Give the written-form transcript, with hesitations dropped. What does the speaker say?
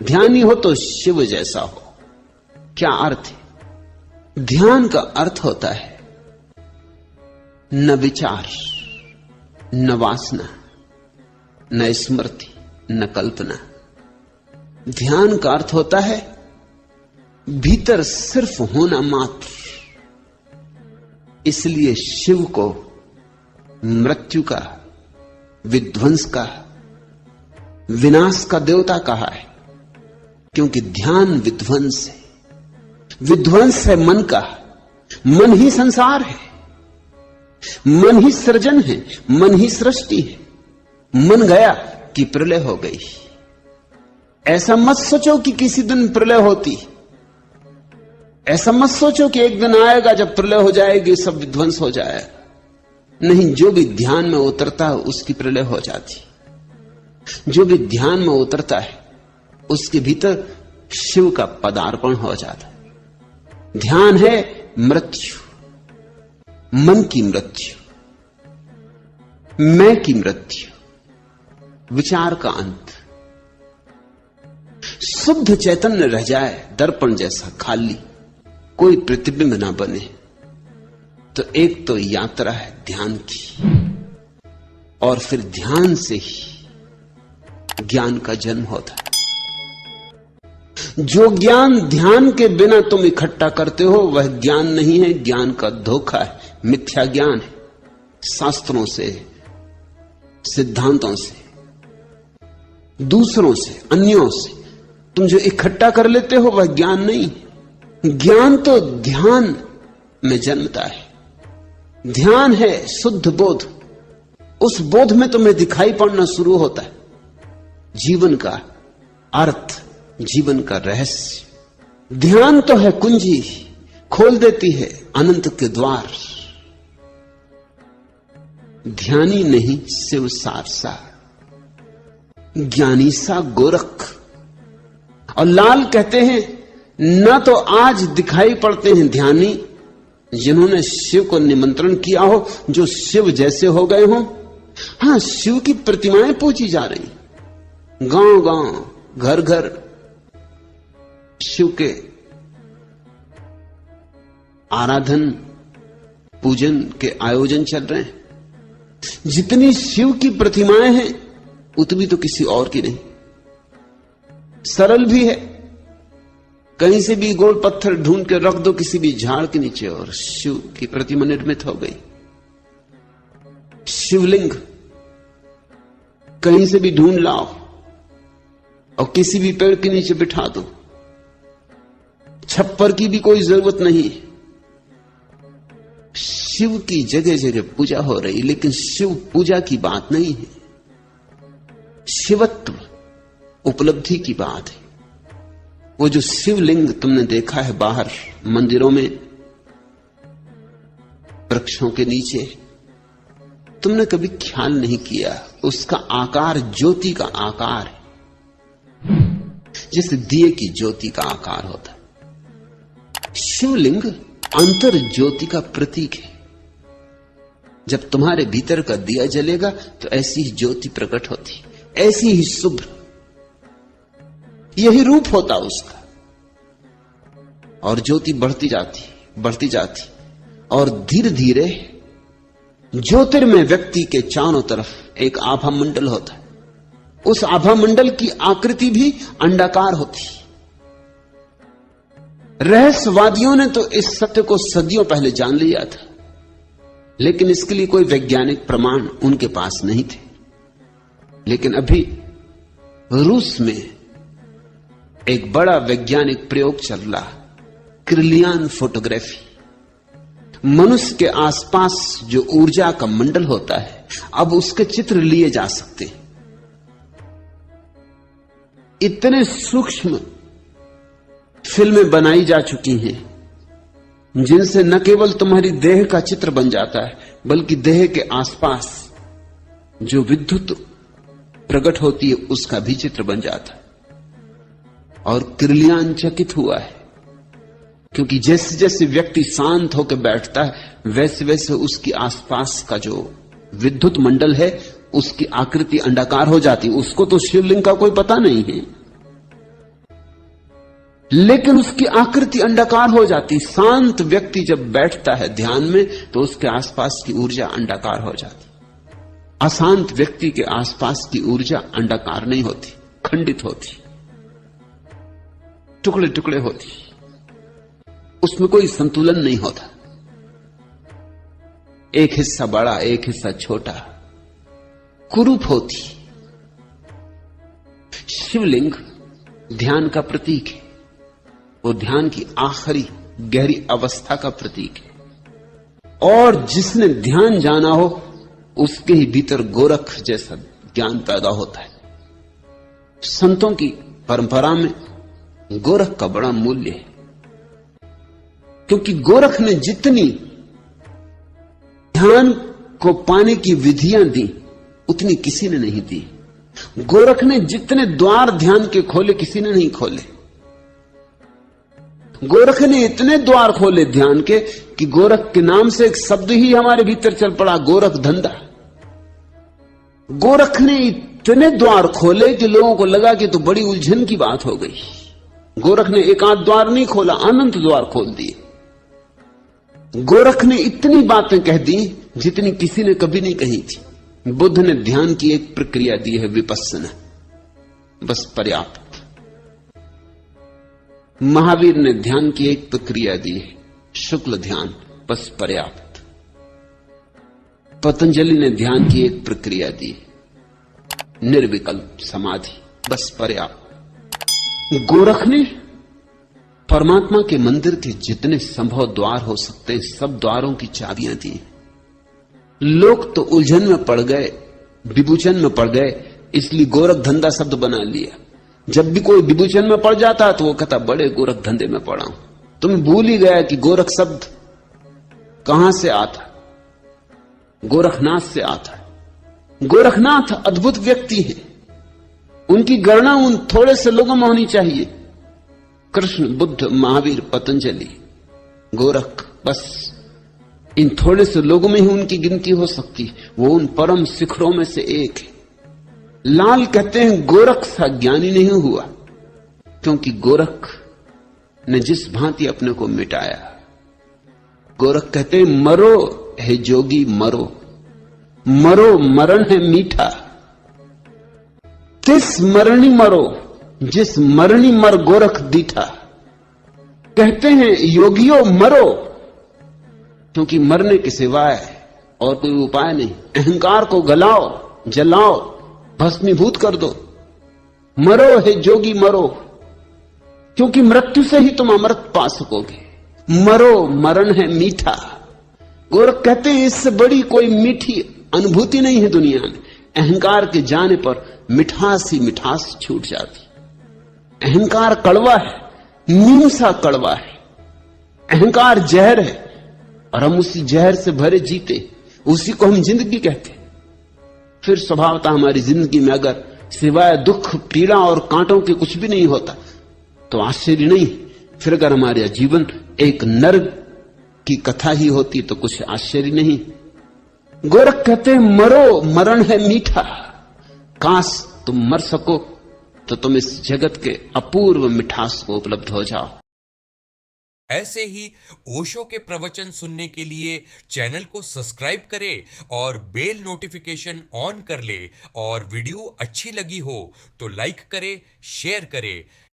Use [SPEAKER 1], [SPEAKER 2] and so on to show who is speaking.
[SPEAKER 1] ध्यानी हो तो शिव जैसा हो। क्या अर्थ है? ध्यान का अर्थ होता है न विचार, न वासना, न स्मृति, न कल्पना। ध्यान का अर्थ होता है भीतर सिर्फ होना मात्र। इसलिए शिव को मृत्यु का, विध्वंस का, विनाश का देवता कहा है, क्योंकि ध्यान विध्वंस है। विध्वंस है मन का। मन ही संसार है, मन ही सृजन है, मन ही सृष्टि है। मन गया कि प्रलय हो गई। ऐसा मत सोचो कि किसी दिन प्रलय होती। ऐसा मत सोचो कि एक दिन आएगा जब प्रलय हो जाएगी, सब विध्वंस हो जाएगा। नहीं, जो भी ध्यान में उतरता है उसकी प्रलय हो जाती। जो भी ध्यान में उतरता है उसके भीतर शिव का पदार्पण हो जाता है। ध्यान है मृत्यु, मन की मृत्यु, मैं की मृत्यु, विचार का अंत। शुद्ध चैतन्य रह जाए, दर्पण जैसा खाली, कोई प्रतिबिंब ना बने, तो एक तो यात्रा है ध्यान की, और फिर ध्यान से ही ज्ञान का जन्म होता है। जो ज्ञान ध्यान के बिना तुम इकट्ठा करते हो वह ज्ञान नहीं है, ज्ञान का धोखा है, मिथ्या ज्ञान है। शास्त्रों से, सिद्धांतों से, दूसरों से, अन्यों से तुम जो इकट्ठा कर लेते हो वह ज्ञान नहीं। ज्ञान तो ध्यान में जन्मता है। ध्यान है शुद्ध बोध। उस बोध में तुम्हें दिखाई पड़ना शुरू होता है जीवन का अर्थ, जीवन का रहस्य। ध्यान तो है कुंजी, खोल देती है अनंत के द्वार। ध्यानी नहीं शिव सारसा, ज्ञानी सा गोरख। और लाल कहते हैं न तो आज दिखाई पड़ते हैं ध्यानी जिन्होंने शिव को निमंत्रण किया हो, जो शिव जैसे हो गए हो। हां, शिव की प्रतिमाएं पूजी जा रही, गांव गांव, घर घर शिव के आराधन पूजन के आयोजन चल रहे हैं। जितनी शिव की प्रतिमाएं हैं उतनी तो किसी और की नहीं। सरल भी है, कहीं से भी गोल पत्थर ढूंढ के रख दो किसी भी झाड़ के नीचे और शिव की प्रतिमा निर्मित हो गई। शिवलिंग कहीं से भी ढूंढ लाओ और किसी भी पेड़ के नीचे बिठा दो। छप्पर की भी कोई जरूरत नहीं। शिव की जगह जगह पूजा हो रही, लेकिन शिव पूजा की बात नहीं है, शिवत्व उपलब्धि की बात है। वो जो शिवलिंग तुमने देखा है बाहर मंदिरों में, वृक्षों के नीचे, तुमने कभी ख्याल नहीं किया उसका आकार ज्योति का आकार है, जैसे दिए की ज्योति का आकार होता है। शिवलिंग अंतर ज्योति का प्रतीक है। जब तुम्हारे भीतर का दिया जलेगा तो ऐसी ही ज्योति प्रकट होती, ऐसी ही शुभ्र, यही रूप होता उसका। और ज्योति बढ़ती जाती और धीरे धीरे ज्योतिर्मय व्यक्ति के चारों तरफ एक आभा मंडल होता है। उस आभा मंडल की आकृति भी अंडाकार होती। रहस्यवादियों ने तो इस सत्य को सदियों पहले जान लिया था, लेकिन इसके लिए कोई वैज्ञानिक प्रमाण उनके पास नहीं थे। लेकिन अभी रूस में एक बड़ा वैज्ञानिक प्रयोग चल रहा, क्रिलियन फोटोग्राफी। मनुष्य के आसपास जो ऊर्जा का मंडल होता है, अब उसके चित्र लिए जा सकते हैं। इतने सूक्ष्म फिल्में बनाई जा चुकी हैं जिनसे न केवल तुम्हारी देह का चित्र बन जाता है, बल्कि देह के आसपास जो विद्युत प्रकट होती है उसका भी चित्र बन जाता है। और क्रिलियन चकित हुआ है, क्योंकि जैसे जैसे व्यक्ति शांत होकर बैठता है वैसे वैसे उसकी आसपास का जो विद्युत मंडल है उसकी आकृति अंडाकार हो जाती। उसको तो शिवलिंग का कोई पता नहीं है, लेकिन उसकी आकृति अंडाकार हो जाती। शांत व्यक्ति जब बैठता है ध्यान में तो उसके आसपास की ऊर्जा अंडाकार हो जाती। अशांत व्यक्ति के आसपास की ऊर्जा अंडाकार नहीं होती, खंडित होती, टुकड़े टुकड़े होती, उसमें कोई संतुलन नहीं होता। एक हिस्सा बड़ा, एक हिस्सा छोटा, कुरूप होती। शिवलिंग ध्यान का प्रतीक है, वो ध्यान की आखिरी गहरी अवस्था का प्रतीक है। और जिसने ध्यान जाना हो उसके ही भीतर गोरख जैसा ज्ञान पैदा होता है। संतों की परंपरा में गोरख का बड़ा मूल्य है, क्योंकि गोरख ने जितनी ध्यान को पाने की विधियां दी उतनी किसी ने नहीं दी। गोरख ने जितने द्वार ध्यान के खोले किसी ने नहीं खोले। गोरख ने इतने द्वार खोले ध्यान के कि गोरख के नाम से एक शब्द ही हमारे भीतर चल पड़ा, गोरख धंधा। गोरख ने इतने द्वार खोले कि लोगों को लगा कि तो बड़ी उलझन की बात हो गई। गोरख ने एक आध द्वार नहीं खोला, अनंत द्वार खोल दिए। गोरख ने इतनी बातें कह दी जितनी किसी ने कभी नहीं कही थी। बुद्ध ने ध्यान की एक प्रक्रिया दी है, विपस्सना, बस पर्याप्त। महावीर ने ध्यान की एक प्रक्रिया दी है, शुक्ल ध्यान, बस पर्याप्त। पतंजलि ने ध्यान की एक प्रक्रिया दी है, निर्विकल्प समाधि, बस पर्याप्त। गोरख ने परमात्मा के मंदिर के जितने संभव द्वार हो सकते हैं सब द्वारों की चाबियां दी। लोग तो उलझन में पड़ गए, विभूचन में पड़ गए, इसलिए गोरख धंधा शब्द बना लिया। जब भी कोई विभूचन में पड़ जाता तो वो कहता बड़े गोरख धंधे में पड़ा हूं। तुम भूल ही गया कि गोरख शब्द कहां से आता, गोरखनाथ से आता है। गोरखनाथ अद्भुत व्यक्ति है, उनकी गणना उन थोड़े से लोगों में होनी चाहिए। कृष्ण, बुद्ध, महावीर, पतंजलि, गोरख, बस इन थोड़े से लोगों में ही उनकी गिनती हो सकती। वो उन परम शिखरों में से एक है। लाल कहते हैं गोरख सा ज्ञानी नहीं हुआ, क्योंकि गोरख ने जिस भांति अपने को मिटाया। गोरख कहते हैं मरो है जोगी मरो, मरो मरण है मीठा, तिस मरणी मरो जिस मरणी मर गोरख दीठा। कहते हैं योगियों मरो, क्योंकि मरने के सिवाय और कोई उपाय नहीं। अहंकार को गलाओ, जलाओ, भस्मीभूत कर दो। मरो है जोगी मरो, क्योंकि मृत्यु से ही तुम अमृत पा सकोगे। मरो मरण है मीठा। गोरख कहते हैं इससे बड़ी कोई मीठी अनुभूति नहीं है दुनिया में। अहंकार के जाने पर मिठास ही मिठास छूट जाती। अहंकार कड़वा है, नीम सा कड़वा है। अहंकार जहर है और हम उसी जहर से भरे जीते, उसी को हम जिंदगी कहते हैं। फिर स्वभावतः हमारी जिंदगी में अगर सिवाय दुख, पीड़ा और कांटों के कुछ भी नहीं होता तो आश्चर्य नहीं। फिर अगर हमारा जीवन एक नर्क की कथा ही होती तो कुछ आश्चर्य नहीं। गोरख कहते हैं मरो मरण है मीठा। काश तुम मर सको तो तुम इस जगत के अपूर्व मिठास को उपलब्ध हो जाओ।
[SPEAKER 2] ऐसे ही ओशो के प्रवचन सुनने के लिए चैनल को सब्सक्राइब करें और बेल नोटिफिकेशन ऑन कर ले। और वीडियो अच्छी लगी हो तो लाइक करें, शेयर करें।